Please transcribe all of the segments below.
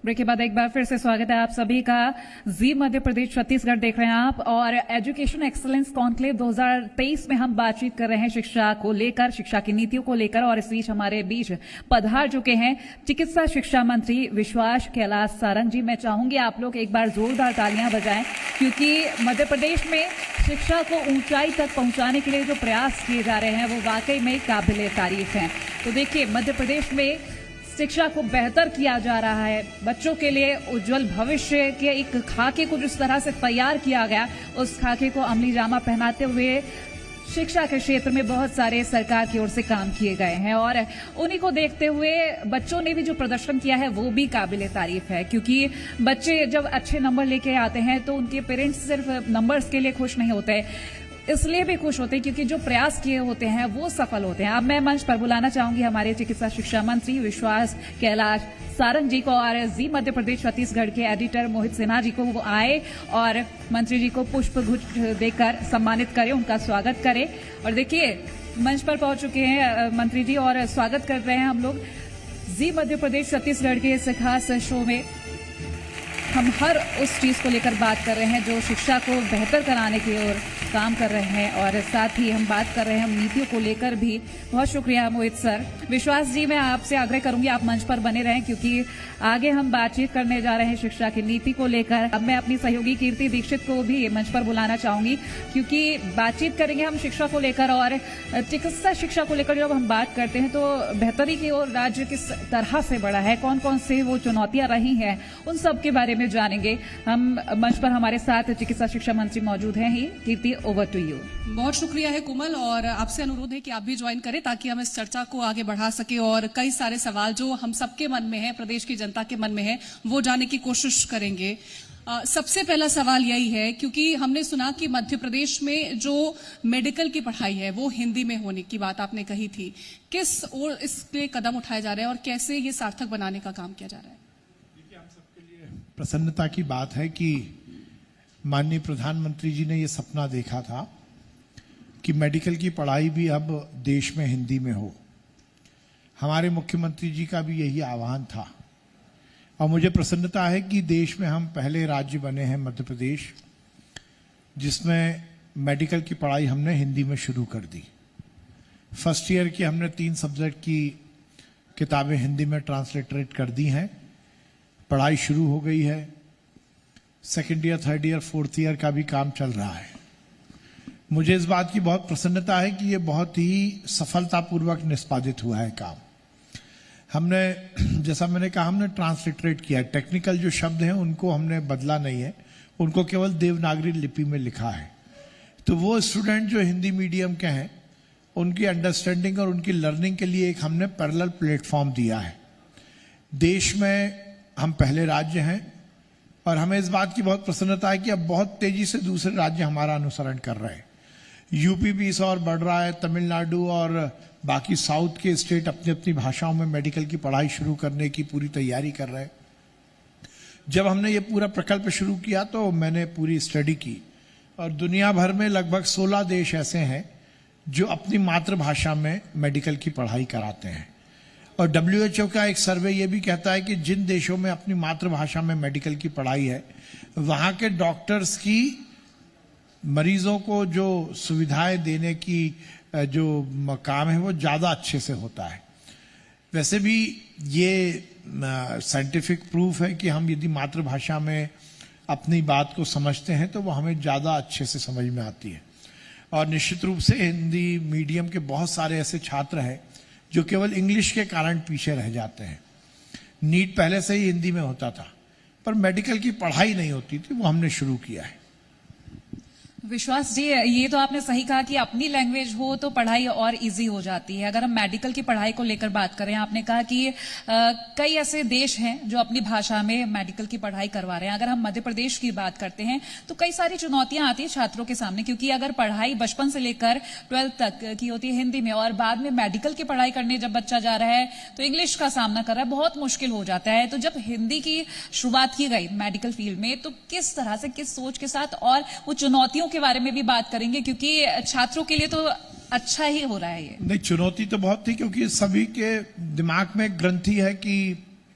Break के बाद एक बार फिर से स्वागत है आप सभी का। जी मध्य प्रदेश छत्तीसगढ़ देख रहे हैं आप और एजुकेशन एक्सीलेंस कॉन्क्लेव 2023 में हम बातचीत कर रहे हैं शिक्षा को लेकर, शिक्षा की नीतियों को लेकर। और इस बीच हमारे बीच पधार चुके हैं चिकित्सा शिक्षा मंत्री विश्वास कैलाश सारंग जी। मैं चाहूंगी आप लोग एक बार जोरदार तालियां बजाएं, क्योंकि मध्य प्रदेश में शिक्षा को ऊंचाई तक पहुंचाने के लिए जो प्रयास किए जा रहे हैं वो वाकई में काबिले तारीफ हैं। तो देखिए, मध्य प्रदेश में शिक्षा को बेहतर किया जा रहा है। बच्चों के लिए उज्जवल भविष्य के एक खाके को जिस तरह से तैयार किया गया, उस खाके को अमली जामा पहनाते हुए शिक्षा के क्षेत्र में बहुत सारे सरकार की ओर से काम किए गए हैं। और उन्हीं को देखते हुए बच्चों ने भी जो प्रदर्शन किया है वो भी काबिले तारीफ है, क्योंकि बच्चे जब अच्छे नंबर लेके आते हैं तो उनके पेरेंट्स सिर्फ नंबर्स के लिए खुश नहीं होते, इसलिए भी खुश होते हैं क्योंकि जो प्रयास किए होते हैं वो सफल होते हैं। अब मैं मंच पर बुलाना चाहूंगी हमारे चिकित्सा शिक्षा मंत्री विश्वास कैलाश सारंग जी को, और जी मध्य प्रदेश छत्तीसगढ़ के एडिटर मोहित सिन्हा जी को वो आए और मंत्री जी को पुष्प गुच्छ देकर सम्मानित करें, उनका स्वागत करें। और देखिए, मंच पर पहुंच चुके हैं मंत्री जी और स्वागत कर रहे हैं हम लोग। जी मध्य प्रदेश छत्तीसगढ़ के इस खास शो में हम हर उस चीज को लेकर बात कर रहे हैं जो शिक्षा को बेहतर कराने की ओर काम कर रहे हैं, और साथ ही हम बात कर रहे हैं हम नीतियों को लेकर भी। बहुत शुक्रिया मोहित सर। विश्वास जी, मैं आपसे आग्रह करूंगी आप मंच पर बने रहें, क्योंकि आगे हम बातचीत करने जा रहे हैं शिक्षा की नीति को लेकर। अब मैं अपनी सहयोगी कीर्ति दीक्षित को भी मंच पर बुलाना चाहूंगी, क्योंकि बातचीत करेंगे हम शिक्षा को लेकर। और चिकित्सा शिक्षा को लेकर जब हम बात करते हैं तो बेहतरी की ओर राज्य किस तरह से बढ़ा है, कौन कौन से वो चुनौतियां रही हैं, उन सब के बारे में जानेंगे हम। मंच पर हमारे साथ चिकित्सा शिक्षा मंत्री मौजूद हैं ही। कीर्ति, ओवर टू यू। बहुत शुक्रिया है कोमल, और आपसे अनुरोध है कि आप भी ज्वाइन करें ताकि हम इस चर्चा को आगे बढ़ा सके और कई सारे सवाल जो हम सबके मन में है, प्रदेश की जनता के मन में है, वो जानने की कोशिश करेंगे। सबसे पहला सवाल यही है, क्योंकि हमने सुना कि मध्य प्रदेश में जो मेडिकल की पढ़ाई है वो हिंदी में होने की बात आपने कही थी। किस ओर इसके कदम उठाए जा रहे हैं और कैसे ये सार्थक बनाने का काम किया जा रहा है? देखिए, हम सबके लिए प्रसन्नता की बात है कि माननीय प्रधानमंत्री जी ने ये सपना देखा था कि मेडिकल की पढ़ाई भी अब देश में हिंदी में हो। हमारे मुख्यमंत्री जी का भी यही आह्वान था, और मुझे प्रसन्नता है कि देश में हम पहले राज्य बने हैं मध्य प्रदेश जिसमें मेडिकल की पढ़ाई हमने हिंदी में शुरू कर दी। फर्स्ट ईयर की हमने 3 सब्जेक्ट की किताबें हिंदी में ट्रांसलिटरेट कर दी हैं, पढ़ाई शुरू हो गई है। Second year, third year, fourth year का भी काम चल रहा है। मुझे इस बात की बहुत प्रसन्नता है कि ये बहुत ही सफलतापूर्वक निष्पादित हुआ है काम। हमने, जैसा मैंने कहा, हमने ट्रांसलिटरेट किया है। टेक्निकल जो शब्द हैं उनको हमने बदला नहीं है, उनको केवल देवनागरी लिपि में लिखा है। तो वो स्टूडेंट जो हिंदी मीडियम के हैं उनकी अंडरस्टैंडिंग और उनकी लर्निंग के लिए एक हमने पैरेलल प्लेटफॉर्म दिया है। देश में हम पहले राज्य हैं और हमें इस बात की बहुत प्रसन्नता है कि अब बहुत तेजी से दूसरे राज्य हमारा अनुसरण कर रहे हैं। यूपी भी इस और बढ़ रहा है, तमिलनाडु और बाकी साउथ के स्टेट अपनी अपनी भाषाओं में मेडिकल की पढ़ाई शुरू करने की पूरी तैयारी कर रहे हैं। जब हमने ये पूरा प्रकल्प शुरू किया तो मैंने पूरी स्टडी की, और दुनिया भर में लगभग 16 देश ऐसे हैं जो अपनी मातृभाषा में मेडिकल की पढ़ाई कराते हैं। और WHO का एक सर्वे ये भी कहता है कि जिन देशों में अपनी मातृभाषा में मेडिकल की पढ़ाई है वहां के डॉक्टर्स की मरीजों को जो सुविधाएं देने की जो काम है वो ज्यादा अच्छे से होता है। वैसे भी ये साइंटिफिक प्रूफ है कि हम यदि मातृभाषा में अपनी बात को समझते हैं तो वो हमें ज्यादा अच्छे से समझ में आती है। और निश्चित रूप से हिंदी मीडियम के बहुत सारे ऐसे छात्र हैं जो केवल इंग्लिश के कारण पीछे रह जाते हैं। नीट पहले से ही हिंदी में होता था, पर मेडिकल की पढ़ाई नहीं होती थी, वो हमने शुरू किया है। विश्वास जी, ये तो आपने सही कहा कि अपनी लैंग्वेज हो तो पढ़ाई और इजी हो जाती है। अगर हम मेडिकल की पढ़ाई को लेकर बात करें, आपने कहा कि कई ऐसे देश हैं जो अपनी भाषा में मेडिकल की पढ़ाई करवा रहे हैं। अगर हम मध्य प्रदेश की बात करते हैं तो कई सारी चुनौतियां आती हैं छात्रों के सामने, क्योंकि अगर पढ़ाई बचपन से लेकर 12th तक की होती है हिंदी में और बाद में मेडिकल की पढ़ाई करने जब बच्चा जा रहा है तो इंग्लिश का सामना कर रहा है, बहुत मुश्किल हो जाता है। तो जब हिंदी की शुरुआत की गई मेडिकल फील्ड में तो किस तरह से, किस सोच के साथ, और वो चुनौतियों के बारे में भी बात करेंगे, क्योंकि छात्रों के लिए तो अच्छा ही हो रहा है ये। नहीं, चुनौती तो बहुत थी, क्योंकि सभी के दिमाग में ग्रंथि है कि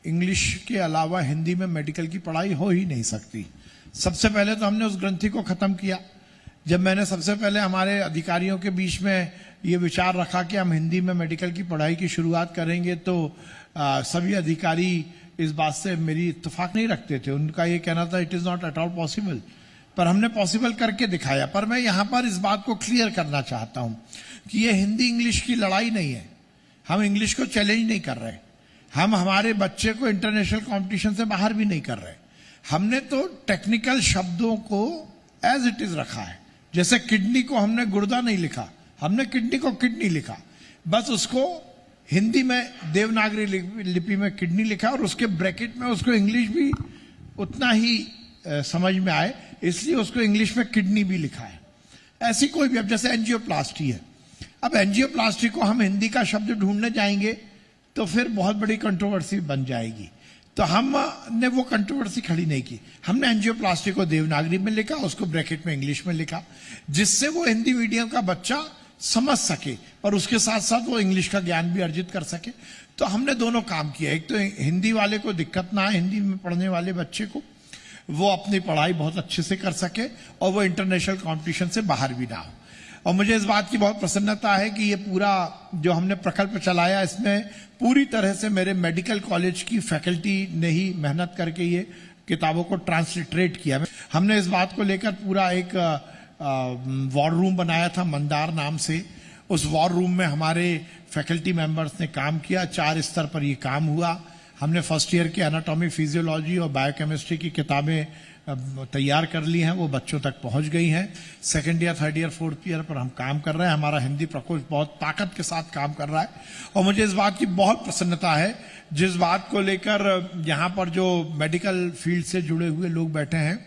इंग्लिश के अलावा हिंदी में मेडिकल की पढ़ाई हो ही नहीं सकती। सबसे पहले तो हमने उस ग्रंथि को खत्म किया। जब मैंने सबसे पहले हमारे अधिकारियों के बीच में ये विचार रखा कि हम हिंदी में मेडिकल की पढ़ाई की शुरुआत करेंगे, तो सभी अधिकारी इस बात से मेरी इत्तेफाक नहीं रखते थे। उनका ये कहना था it is not at all possible, पर हमने पॉसिबल करके दिखाया। पर मैं यहां पर इस बात को क्लियर करना चाहता हूं कि ये हिंदी इंग्लिश की लड़ाई नहीं है। हम इंग्लिश को चैलेंज नहीं कर रहे, हम हमारे बच्चे को इंटरनेशनल कंपटीशन से बाहर भी नहीं कर रहे। हमने तो टेक्निकल शब्दों को एज इट इज रखा है। जैसे किडनी को हमने गुर्दा नहीं लिखा, हमने किडनी को किडनी लिखा, बस उसको हिंदी में देवनागरी लिपि में किडनी लिखा और उसके ब्रैकेट में उसको इंग्लिश भी उतना ही समझ में आए, इसलिए उसको इंग्लिश में किडनी भी लिखा है। ऐसी कोई भी, अब जैसे एंजियोप्लास्टी है, अब एंजियोप्लास्टी को हम हिंदी का शब्द ढूंढने जाएंगे तो फिर बहुत बड़ी कंट्रोवर्सी बन जाएगी। तो हमने वो कंट्रोवर्सी खड़ी नहीं की। हमने एंजियोप्लास्टी को देवनागरी में लिखा, उसको ब्रैकेट में इंग्लिश में लिखा, जिससे वो हिंदी मीडियम का बच्चा समझ सके और उसके साथ साथ वो इंग्लिश का ज्ञान भी अर्जित कर सके। तो हमने दोनों काम किया। एक तो हिंदी वाले को दिक्कत ना आए, हिंदी में पढ़ने वाले बच्चे को वो अपनी पढ़ाई बहुत अच्छे से कर सके और वो इंटरनेशनल कंपटीशन से बाहर भी ना हो। और मुझे इस बात की बहुत प्रसन्नता है कि ये पूरा जो हमने प्रकल्प चलाया, इसमें पूरी तरह से मेरे मेडिकल कॉलेज की फैकल्टी ने ही मेहनत करके ये किताबों को ट्रांसलिटरेट किया। हमने इस बात को लेकर पूरा एक वॉर रूम बनाया था मंदार नाम से। उस वॉर रूम में हमारे फैकल्टी मेंबर्स ने काम किया। 4 स्तर पर ये काम हुआ। हमने फर्स्ट ईयर की एनाटॉमी, फिजियोलॉजी और बायोकेमिस्ट्री की किताबें तैयार कर ली हैं, वो बच्चों तक पहुंच गई हैं। Second year, third year, fourth year पर हम काम कर रहे हैं। हमारा हिंदी प्रकोष्ठ बहुत ताकत के साथ काम कर रहा है और मुझे इस बात की बहुत प्रसन्नता है, जिस बात को लेकर यहाँ पर जो मेडिकल फील्ड से जुड़े हुए लोग बैठे हैं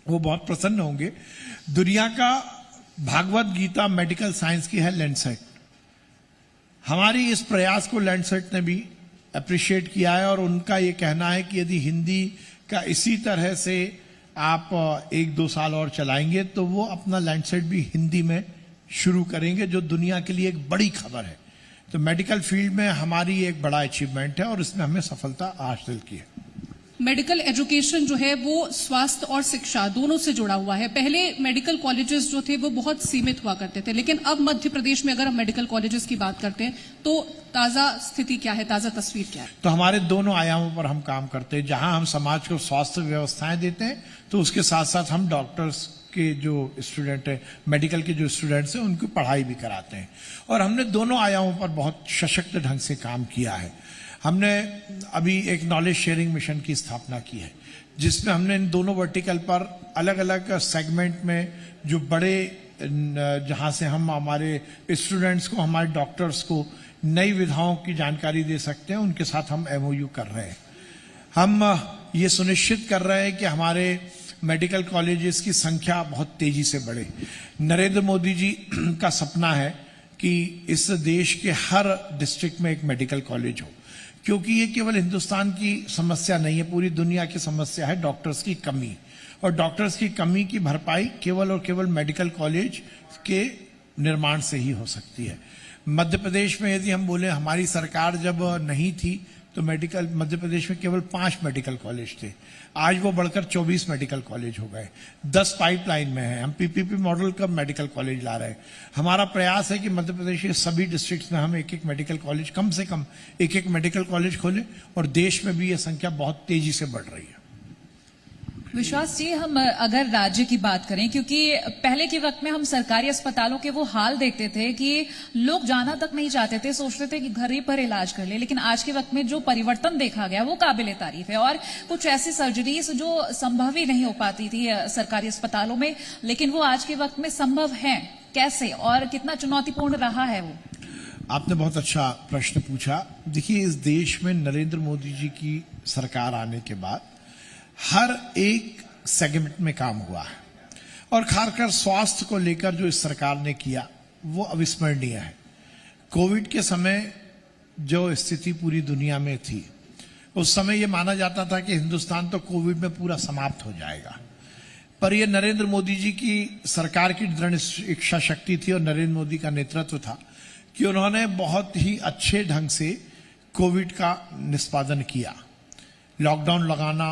वो बहुत प्रसन्न होंगे। दुनिया का भागवत गीता मेडिकल साइंस की है लैंडसेट। हमारी इस प्रयास को लैंडसेट ने भी अप्रिशिएट किया है और उनका ये कहना है कि यदि हिंदी का इसी तरह से आप 1-2 साल और चलाएंगे तो वो अपना लैंडसेट भी हिंदी में शुरू करेंगे, जो दुनिया के लिए एक बड़ी खबर है। तो मेडिकल फील्ड में हमारी एक बड़ा अचीवमेंट है और इसमें हमने सफलता हासिल की है। मेडिकल एजुकेशन जो है वो स्वास्थ्य और शिक्षा दोनों से जुड़ा हुआ है। पहले मेडिकल कॉलेजेस जो थे वो बहुत सीमित हुआ करते थे, लेकिन अब मध्य प्रदेश में अगर हम मेडिकल कॉलेजेस की बात करते हैं तो ताजा स्थिति क्या है, ताजा तस्वीर क्या है? तो हमारे दोनों आयामों पर हम काम करते हैं। जहां हम समाज को स्वास्थ्य व्यवस्थाएं देते हैं तो उसके साथ साथ हम डॉक्टर्स के जो स्टूडेंट है, मेडिकल के जो स्टूडेंट्स हैं, उनकी पढ़ाई भी कराते हैं। और हमने दोनों आयामों पर बहुत सशक्त ढंग से काम किया है। हमने अभी एक नॉलेज शेयरिंग मिशन की स्थापना की है, जिसमें हमने इन दोनों वर्टिकल पर अलग अलग सेगमेंट में जो बड़े, जहां से हम हमारे स्टूडेंट्स को, हमारे डॉक्टर्स को नई विधाओं की जानकारी दे सकते हैं, उनके साथ हम MOU कर रहे हैं। हम ये सुनिश्चित कर रहे हैं कि हमारे मेडिकल कॉलेजेस की संख्या बहुत तेजी से बढ़े। नरेंद्र मोदी जी का सपना है कि इस देश के हर डिस्ट्रिक्ट में एक मेडिकल कॉलेज हो, क्योंकि ये केवल हिंदुस्तान की समस्या नहीं है, पूरी दुनिया की समस्या है डॉक्टर्स की कमी। और डॉक्टर्स की कमी की भरपाई केवल और केवल मेडिकल कॉलेज के निर्माण से ही हो सकती है। मध्य प्रदेश में यदि हम बोले, हमारी सरकार जब नहीं थी तो मध्य प्रदेश में केवल 5 मेडिकल कॉलेज थे। आज वो बढ़कर 24 मेडिकल कॉलेज हो गए, 10 पाइपलाइन में है। हम PPP मॉडल का मेडिकल कॉलेज ला रहे हैं। हमारा प्रयास है कि मध्य प्रदेश के सभी डिस्ट्रिक्ट्स में हम एक मेडिकल कॉलेज, कम से कम एक मेडिकल कॉलेज खोलें और देश में भी ये संख्या बहुत तेजी से बढ़ रही है। विश्वास जी, हम अगर राज्य की बात करें, क्योंकि पहले के वक्त में हम सरकारी अस्पतालों के वो हाल देखते थे कि लोग जाना तक नहीं चाहते थे, सोचते थे कि घर ही पर इलाज कर ले। लेकिन आज के वक्त में जो परिवर्तन देखा गया वो काबिले तारीफ है। और कुछ ऐसी सर्जरीज जो संभव ही नहीं हो पाती थी सरकारी अस्पतालों में, लेकिन वो आज के वक्त में संभव है। कैसे और कितना चुनौतीपूर्ण रहा है वो? आपने बहुत अच्छा प्रश्न पूछा। देखिए, इस देश में नरेंद्र मोदी जी की सरकार आने के बाद हर एक सेगमेंट में काम हुआ है और खासकर स्वास्थ्य को लेकर जो इस सरकार ने किया वो अविस्मरणीय है। कोविड के समय जो स्थिति पूरी दुनिया में थी, उस समय ये माना जाता था कि हिंदुस्तान तो कोविड में पूरा समाप्त हो जाएगा, पर ये नरेंद्र मोदी जी की सरकार की दृढ़ इच्छा शक्ति थी और नरेंद्र मोदी का नेतृत्व था कि उन्होंने बहुत ही अच्छे ढंग से कोविड का निष्पादन किया। लॉकडाउन लगाना,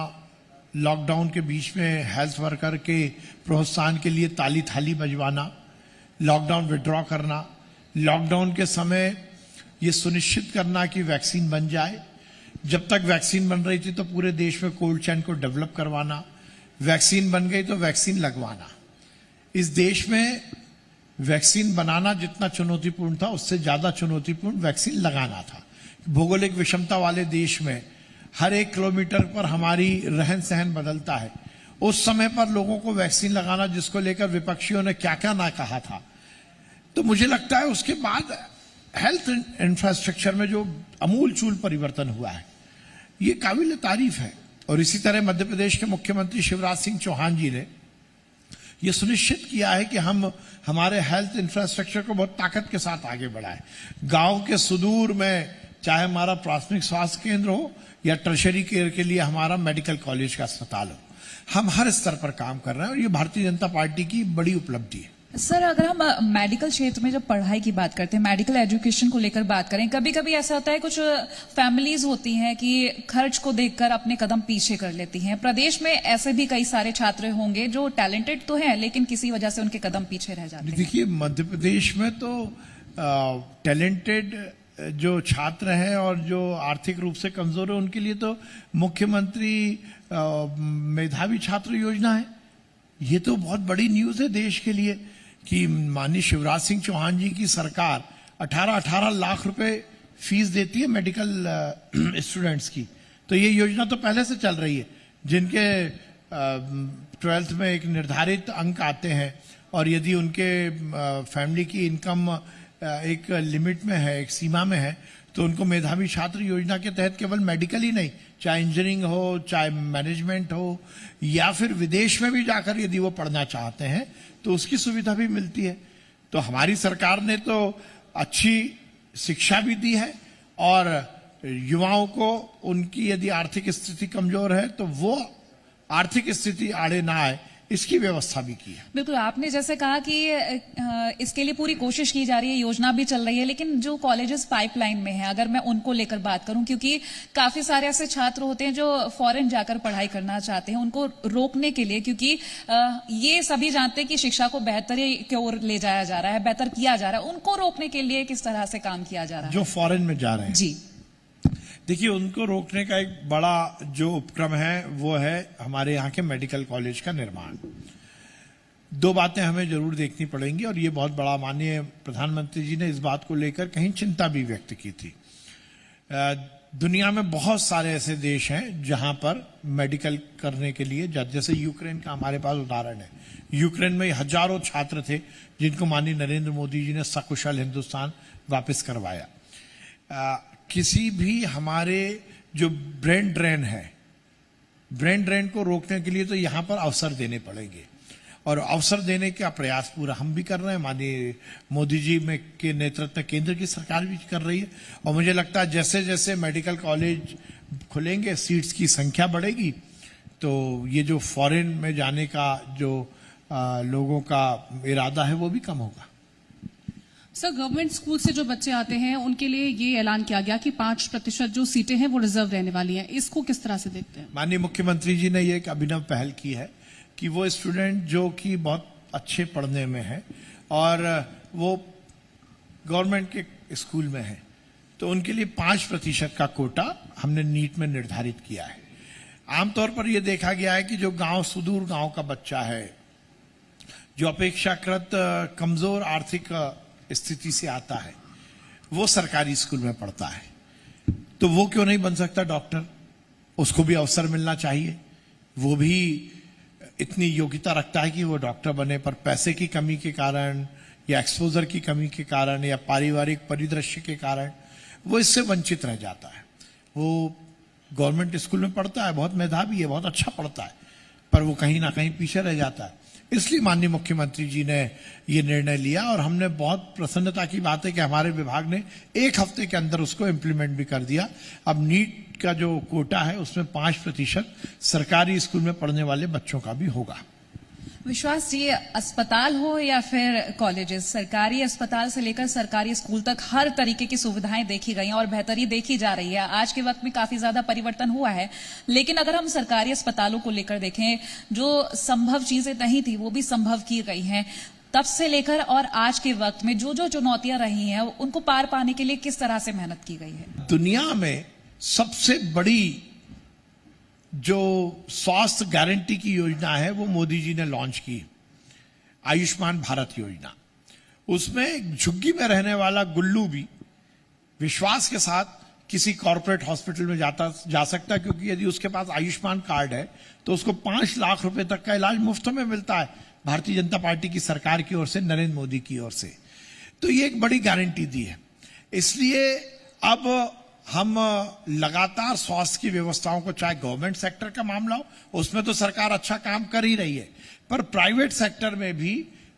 लॉकडाउन के बीच में हेल्थ वर्कर के प्रोत्साहन के लिए ताली थाली बजवाना, लॉकडाउन विड्रॉ करना, लॉकडाउन के समय ये सुनिश्चित करना कि वैक्सीन बन जाए। जब तक वैक्सीन बन रही थी तो पूरे देश में कोल्ड चेन को डेवलप करवाना, वैक्सीन बन गई तो वैक्सीन लगवाना। इस देश में वैक्सीन बनाना जितना चुनौतीपूर्ण था उससे ज्यादा चुनौतीपूर्ण वैक्सीन लगाना था। भौगोलिक विषमता वाले देश में हर 1 किलोमीटर पर हमारी रहन सहन बदलता है। उस समय पर लोगों को वैक्सीन लगाना, जिसको लेकर विपक्षियों ने क्या क्या ना कहा था, तो मुझे लगता है उसके बाद हेल्थ इंफ्रास्ट्रक्चर में जो अमूलचूल परिवर्तन हुआ है ये काबिल तारीफ है। और इसी तरह मध्य प्रदेश के मुख्यमंत्री शिवराज सिंह चौहान जी ने ये सुनिश्चित किया है कि हम हमारे हेल्थ इंफ्रास्ट्रक्चर को बहुत ताकत के साथ आगे बढ़ाएं। गांव के सुदूर में चाहे हमारा प्राथमिक स्वास्थ्य केंद्र हो या टर्शरी केयर के लिए हमारा मेडिकल कॉलेज का अस्पताल हो, हम हर स्तर पर काम कर रहे हैं और ये भारतीय जनता पार्टी की बड़ी उपलब्धि है। सर, अगर हम मेडिकल क्षेत्र में जब पढ़ाई की बात करते हैं, मेडिकल एजुकेशन को लेकर बात करें, कभी कभी ऐसा होता है कुछ फैमिलीज होती हैं कि खर्च को देखकर अपने कदम पीछे कर लेती हैं। प्रदेश में ऐसे भी कई सारे छात्र होंगे जो टैलेंटेड तो हैं लेकिन किसी वजह से उनके कदम पीछे रह जाते हैं। देखिए, मध्य प्रदेश में तो टैलेंटेड जो छात्र हैं और जो आर्थिक रूप से कमजोर है उनके लिए तो मुख्यमंत्री मेधावी छात्र योजना है। ये तो बहुत बड़ी न्यूज है देश के लिए कि माननीय शिवराज सिंह चौहान जी की सरकार 18-18 लाख रुपए फीस देती है मेडिकल स्टूडेंट्स की। तो ये योजना तो पहले से चल रही है। जिनके 12th में एक निर्धारित अंक आते हैं और यदि उनके फैमिली की इनकम एक लिमिट में है, एक सीमा में है, तो उनको मेधावी छात्र योजना के तहत केवल मेडिकल ही नहीं, चाहे इंजीनियरिंग हो, चाहे मैनेजमेंट हो, या फिर विदेश में भी जाकर यदि वो पढ़ना चाहते हैं तो उसकी सुविधा भी मिलती है। तो हमारी सरकार ने तो अच्छी शिक्षा भी दी है और युवाओं को उनकी यदि आर्थिक स्थिति कमजोर है तो वो आर्थिक स्थिति आड़े ना आए, इसकी व्यवस्था भी की है। बिल्कुल, आपने जैसे कहा कि इसके लिए पूरी कोशिश की जा रही है, योजना भी चल रही है, लेकिन जो कॉलेजेस पाइपलाइन में हैं, अगर मैं उनको लेकर बात करूं, क्योंकि काफी सारे ऐसे छात्र होते हैं जो फॉरेन जाकर पढ़ाई करना चाहते हैं, उनको रोकने के लिए, क्योंकि ये सभी जानते हैं कि शिक्षा को बेहतरी की ओर ले जाया जा रहा है, बेहतर किया जा रहा है, उनको रोकने के लिए किस तरह से काम किया जा रहा है? जो फॉरेन में जा रहे हैं, जी देखिए, उनको रोकने का एक बड़ा जो उपक्रम है वो है हमारे यहाँ के मेडिकल कॉलेज का निर्माण। 2 बातें हमें जरूर देखनी पड़ेंगी और ये बहुत बड़ा, माननीय प्रधानमंत्री जी ने इस बात को लेकर कहीं चिंता भी व्यक्त की थी। दुनिया में बहुत सारे ऐसे देश हैं जहां पर मेडिकल करने के लिए, जैसे यूक्रेन का हमारे पास उदाहरण है। यूक्रेन में हजारों छात्र थे जिनको माननीय नरेंद्र मोदी जी ने सकुशल हिंदुस्तान वापस करवाया। किसी भी हमारे जो ब्रेन ड्रेन है, ब्रेन ड्रेन को रोकने के लिए तो यहां पर अवसर देने पड़ेंगे और अवसर देने का प्रयास पूरा हम भी कर रहे हैं। माननीय मोदी जी में के नेतृत्व में केंद्र की सरकार भी कर रही है और मुझे लगता है जैसे जैसे मेडिकल कॉलेज खुलेंगे, सीट्स की संख्या बढ़ेगी, तो ये जो फॉरेन में जाने का जो लोगों का इरादा है वो भी कम होगा। सर, गवर्नमेंट स्कूल से जो बच्चे आते हैं उनके लिए ये ऐलान किया गया कि 5% जो सीटें हैं वो रिजर्व रहने वाली हैं, इसको किस तरह से देखते हैं? माननीय मुख्यमंत्री जी ने ये एक अभिनव पहल की है कि वो स्टूडेंट जो कि बहुत अच्छे पढ़ने में है और वो गवर्नमेंट के स्कूल में है, तो उनके लिए 5% का कोटा हमने नीट में निर्धारित किया है। आमतौर पर यह देखा गया है कि जो गांव, सुदूर गांव का बच्चा है, जो अपेक्षाकृत कमजोर आर्थिक स्थिति से आता है, वो सरकारी स्कूल में पढ़ता है, तो वो क्यों नहीं बन सकता डॉक्टर? उसको भी अवसर मिलना चाहिए। वो भी इतनी योग्यता रखता है कि वो डॉक्टर बने, पर पैसे की कमी के कारण या एक्सपोजर की कमी के कारण या पारिवारिक परिदृश्य के कारण वो इससे वंचित रह जाता है। वो गवर्नमेंट स्कूल में पढ़ता है, बहुत मेधावी है, बहुत अच्छा पढ़ता है, पर वो कहीं ना कहीं पीछे रह जाता है। इसलिए माननीय मुख्यमंत्री जी ने ये निर्णय लिया और हमने बहुत प्रसन्नता की बात है कि हमारे विभाग ने 1 हफ्ते के अंदर उसको इम्प्लीमेंट भी कर दिया। अब नीट का जो कोटा है उसमें 5% सरकारी स्कूल में पढ़ने वाले बच्चों का भी होगा। विश्वास जी, अस्पताल हो या फिर कॉलेजेस, सरकारी अस्पताल से लेकर सरकारी स्कूल तक हर तरीके की सुविधाएं देखी गई हैं और बेहतरी देखी जा रही है। आज के वक्त में काफी ज्यादा परिवर्तन हुआ है, लेकिन अगर हम सरकारी अस्पतालों को लेकर देखें, जो संभव चीजें नहीं थी वो भी संभव की गई हैं। तब से लेकर और आज के वक्त में जो जो चुनौतियां रही हैं उनको पार पाने के लिए किस तरह से मेहनत की गई है? दुनिया में सबसे बड़ी जो स्वास्थ्य गारंटी की योजना है वो मोदी जी ने लॉन्च की, आयुष्मान भारत योजना। उसमें झुग्गी में रहने वाला गुल्लू भी विश्वास के साथ किसी कॉर्पोरेट हॉस्पिटल में जा सकता है, क्योंकि यदि उसके पास आयुष्मान कार्ड है तो उसको 5 लाख रुपए तक का इलाज मुफ्त में मिलता है, भारतीय जनता पार्टी की सरकार की ओर से, नरेंद्र मोदी की ओर से। तो ये एक बड़ी गारंटी दी है। इसलिए अब हम लगातार स्वास्थ्य की व्यवस्थाओं को, चाहे गवर्नमेंट सेक्टर का मामला हो, उसमें तो सरकार अच्छा काम कर ही रही है, पर प्राइवेट सेक्टर में भी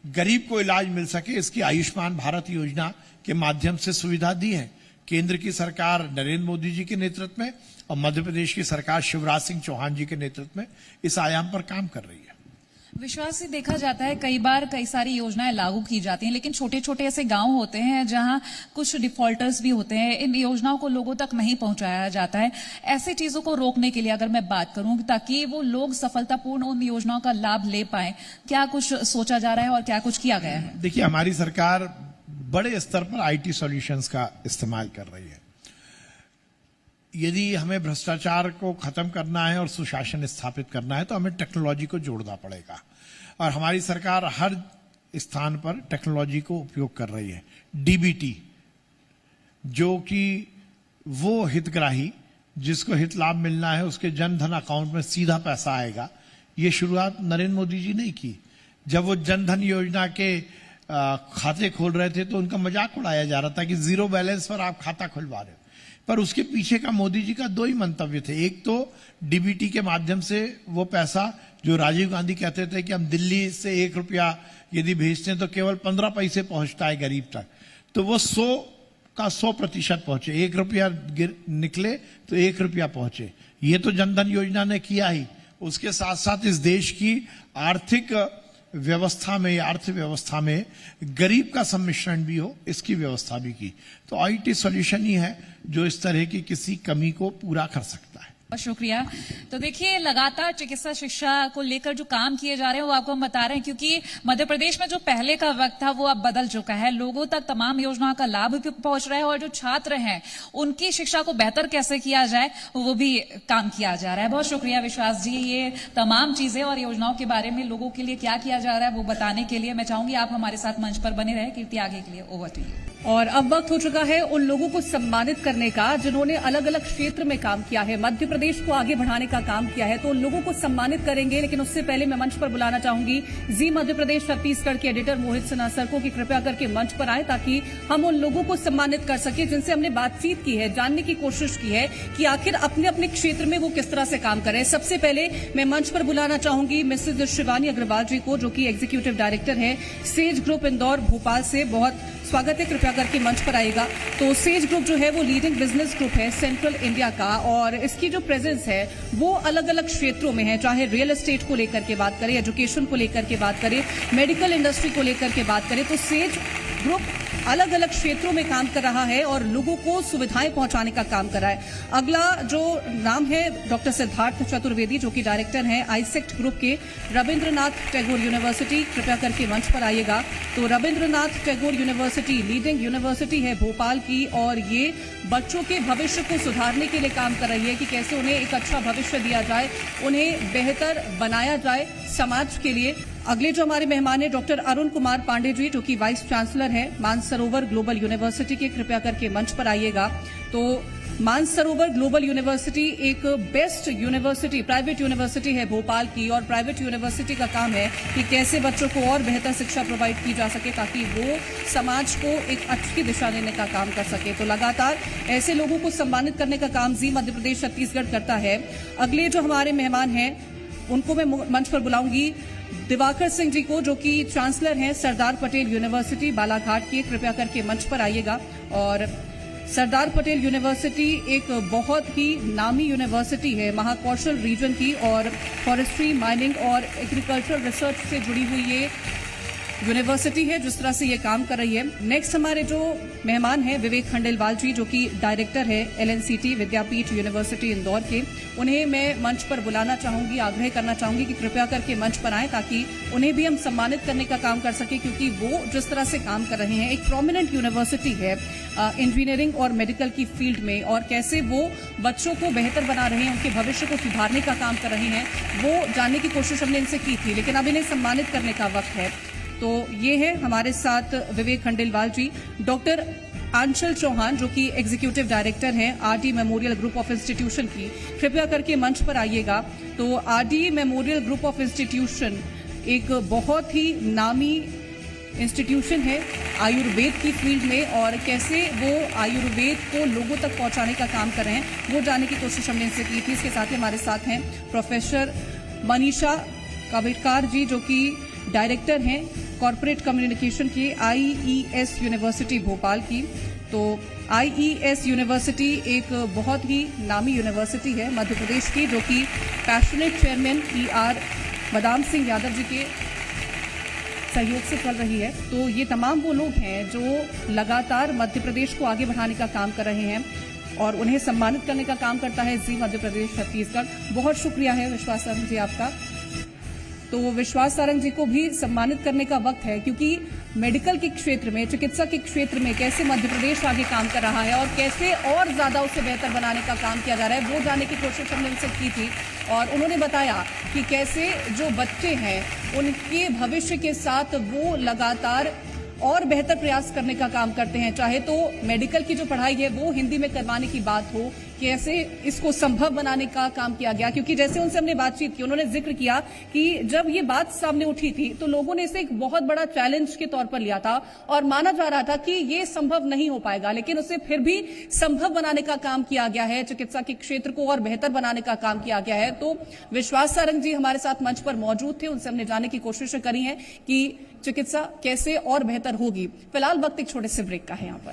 गरीब को इलाज मिल सके, इसकी आयुष्मान भारत योजना के माध्यम से सुविधा दी है। केंद्र की सरकार नरेंद्र मोदी जी के नेतृत्व में और मध्य प्रदेश की सरकार शिवराज सिंह चौहान जी के नेतृत्व में इस आयाम पर काम कर रही है। विश्वास से देखा जाता है कई बार कई सारी योजनाएं लागू की जाती हैं, लेकिन छोटे छोटे ऐसे गांव होते हैं जहां कुछ डिफॉल्टर्स भी होते हैं, इन योजनाओं को लोगों तक नहीं पहुंचाया जाता है। ऐसी चीजों को रोकने के लिए अगर मैं बात करूं, ताकि वो लोग सफलतापूर्ण उन योजनाओं का लाभ ले पाए, क्या कुछ सोचा जा रहा है और क्या कुछ किया गया है? देखिए, हमारी सरकार बड़े स्तर पर आईटी सॉल्यूशंस का इस्तेमाल कर रही है। यदि हमें भ्रष्टाचार को खत्म करना है और सुशासन स्थापित करना है तो हमें टेक्नोलॉजी को जोड़ना पड़ेगा, और हमारी सरकार हर स्थान पर टेक्नोलॉजी को उपयोग कर रही है। डीबीटी, जो कि वो हितग्राही जिसको हित लाभ मिलना है उसके जन धन अकाउंट में सीधा पैसा आएगा, ये शुरुआत नरेंद्र मोदी जी ने की। जब वो जन धन योजना के खाते खोल रहे थे तो उनका मजाक उड़ाया जा रहा था कि जीरो बैलेंस पर आप खाता खुलवा रहे हो, पर उसके पीछे का मोदी जी का 2 ही मंतव्य थे। एक तो डीबीटी के माध्यम से वो पैसा जो राजीव गांधी कहते थे कि हम दिल्ली से 1 रुपया यदि भेजते हैं तो केवल 15 पैसे पहुंचता है गरीब तक, तो वो 100 का 100% पहुंचे। 1 रुपया निकले तो 1 रुपया पहुंचे। ये तो जनधन योजना ने किया ही। उसके साथ साथ इस देश की आर्थिक व्यवस्था में, अर्थव्यवस्था में गरीब का सम्मिश्रण भी हो, इसकी व्यवस्था भी की। तो आईटी सॉल्यूशन ही है जो इस तरह की किसी कमी को पूरा कर सकता है। बहुत शुक्रिया। तो देखिए, लगातार चिकित्सा शिक्षा को लेकर जो काम किए जा रहे हैं वो आपको हम बता रहे हैं, क्योंकि मध्य प्रदेश में जो पहले का वक्त था वो अब बदल चुका है। लोगों तक तमाम योजनाओं का लाभ भी पहुंच रहा है और जो छात्र हैं उनकी शिक्षा को बेहतर कैसे किया जाए वो भी काम किया जा रहा है। बहुत शुक्रिया विश्वास जी, ये तमाम चीजें और योजनाओं के बारे में लोगों के लिए क्या किया जा रहा है वो बताने के लिए। मैं चाहूंगी आप हमारे साथ मंच पर बने रहे। कीर्ति, आगे के लिए ओवर टू यू। और अब वक्त हो चुका है उन लोगों को सम्मानित करने का जिन्होंने अलग अलग क्षेत्र में काम किया है, मध्य प्रदेश को आगे बढ़ाने का काम किया है। तो उन लोगों को सम्मानित करेंगे, लेकिन उससे पहले मैं मंच पर बुलाना चाहूंगी जी मध्य प्रदेश छत्तीसगढ़ के एडिटर मोहित सिन्हा सर को कि कृपया करके मंच पर आए, ताकि हम उन लोगों को सम्मानित कर सके जिनसे हमने बातचीत की है, जानने की कोशिश की है कि आखिर अपने अपने क्षेत्र में वो किस तरह से काम कर रहे हैं। सबसे पहले मैं मंच पर बुलाना चाहूंगी मिसेज शिवानी अग्रवाल जी को, जो कि एग्जीक्यूटिव डायरेक्टर है सेज ग्रुप इंदौर भोपाल से। बहुत स्वागत है, कृपया करके मंच पर आएगा। तो सेज ग्रुप जो है वो लीडिंग बिजनेस ग्रुप है सेंट्रल इंडिया का, और इसकी जो प्रेजेंस है वो अलग अलग क्षेत्रों में है, चाहे रियल एस्टेट को लेकर के बात करें, एजुकेशन को लेकर के बात करें, मेडिकल इंडस्ट्री को लेकर के बात करें। तो सेज ग्रुप अलग अलग क्षेत्रों में काम कर रहा है और लोगों को सुविधाएं पहुंचाने का काम कर रहा है। अगला जो नाम है डॉक्टर सिद्धार्थ चतुर्वेदी, जो कि डायरेक्टर हैं आईसेक्ट ग्रुप के रविंद्रनाथ टैगोर यूनिवर्सिटी। कृपया करके मंच पर आइएगा। तो Rabindranath Tagore university leading university है भोपाल की, और ये बच्चों के भविष्य को सुधारने के लिए काम कर रही है कि कैसे उन्हें एक अच्छा भविष्य दिया जाए, उन्हें बेहतर बनाया जाए समाज के लिए। अगले जो हमारे मेहमान है डॉक्टर अरुण कुमार पांडे जी, जो कि वाइस चांसलर है मानसरोवर ग्लोबल यूनिवर्सिटी के। कृपया करके मंच पर आइएगा। तो मानसरोवर ग्लोबल यूनिवर्सिटी एक बेस्ट यूनिवर्सिटी, प्राइवेट यूनिवर्सिटी है भोपाल की, और प्राइवेट यूनिवर्सिटी का काम है कि कैसे बच्चों को और बेहतर शिक्षा प्रोवाइड की जा सके ताकि वो समाज को एक अच्छी दिशा देने का काम कर सके। तो लगातार ऐसे लोगों को सम्मानित करने का काम जी मध्य प्रदेश छत्तीसगढ़ करता है। अगले जो हमारे मेहमान हैं उनको मैं मंच पर बुलाऊंगी दिवाकर सिंह जी को, जो कि चांसलर हैं सरदार पटेल यूनिवर्सिटी बालाघाट के। कृपया करके मंच पर आइएगा। और सरदार पटेल यूनिवर्सिटी एक बहुत ही नामी यूनिवर्सिटी है, महाकौशल रीजन की और फॉरेस्ट्री, माइनिंग और एग्रीकल्चर रिसर्च से जुड़ी हुई ये यूनिवर्सिटी है, जिस तरह से ये काम कर रही है। नेक्स्ट हमारे जो मेहमान हैं विवेक खंडेलवाल जी, जो कि डायरेक्टर है LNCT विद्यापीठ यूनिवर्सिटी इंदौर के, उन्हें मैं मंच पर बुलाना चाहूंगी, आग्रह करना चाहूंगी कि कृपया करके मंच पर आएं ताकि उन्हें भी हम सम्मानित करने का काम कर सके, क्योंकि वो जिस तरह से काम कर रहे हैं, एक प्रोमिनेंट यूनिवर्सिटी है इंजीनियरिंग और मेडिकल की फील्ड में, और कैसे वो बच्चों को बेहतर बना रहे हैं, उनके भविष्य को सुधारने का काम कर रहे हैं, वो जानने की कोशिश हमने इनसे की थी, लेकिन अब इन्हें सम्मानित करने का वक्त है। तो ये है हमारे साथ विवेक खंडेलवाल जी, डॉक्टर आंचल चौहान जो कि एग्जीक्यूटिव डायरेक्टर हैं RD memorial group of institution की, कृपया करके मंच पर आइएगा। तो RD memorial group of institution एक बहुत ही नामी इंस्टीट्यूशन है आयुर्वेद की फील्ड में, और कैसे वो आयुर्वेद को लोगों तक पहुंचाने का काम कर रहे हैं वो जानने की कोशिश हमने इनसे की थी। इसके साथ ही हमारे साथ हैं प्रोफेसर मनीषा कावेटकर जी, जो कि डायरेक्टर हैं कॉर्पोरेट कम्युनिकेशन की IES यूनिवर्सिटी भोपाल की। तो IES यूनिवर्सिटी एक बहुत ही नामी यूनिवर्सिटी है मध्य प्रदेश की, जो कि passionate chairman ER Madan Singh Yadav ji के सहयोग से चल रही है। तो ये तमाम वो लोग हैं जो लगातार मध्य प्रदेश को आगे बढ़ाने का काम कर रहे हैं और उन्हें सम्मानित करने का काम करता है जी मध्य प्रदेश छत्तीसगढ़। बहुत शुक्रिया है विश्वास सारंग जी आपका। तो विश्वास सारंग जी को भी सम्मानित करने का वक्त है, क्योंकि मेडिकल के क्षेत्र में, चिकित्सा के क्षेत्र में कैसे मध्य प्रदेश आगे काम कर रहा है और कैसे और ज्यादा उसे बेहतर बनाने का काम किया जा रहा है, वो जानने की कोशिश हमने उनसे की थी। और उन्होंने बताया कि कैसे जो बच्चे हैं उनके भविष्य के साथ वो लगातार और बेहतर प्रयास करने का काम करते हैं, चाहे तो मेडिकल की जो पढ़ाई है वो हिंदी में करवाने की बात हो, कैसे इसको संभव बनाने का काम किया गया। क्योंकि जैसे उनसे हमने बातचीत की, उन्होंने जिक्र किया कि जब ये बात सामने उठी थी तो लोगों ने इसे एक बहुत बड़ा चैलेंज के तौर पर लिया था और माना जा रहा था कि ये संभव नहीं हो पाएगा, लेकिन उसे फिर भी संभव बनाने का काम किया गया है, चिकित्सा के क्षेत्र को और बेहतर बनाने का काम किया गया है। तो विश्वास सारंग जी हमारे साथ मंच पर मौजूद थे, उनसे हमने जानने की कोशिश करी है कि चिकित्सा कैसे और बेहतर होगी। फिलहाल वक्त एक छोटे से ब्रेक का है यहाँ पर।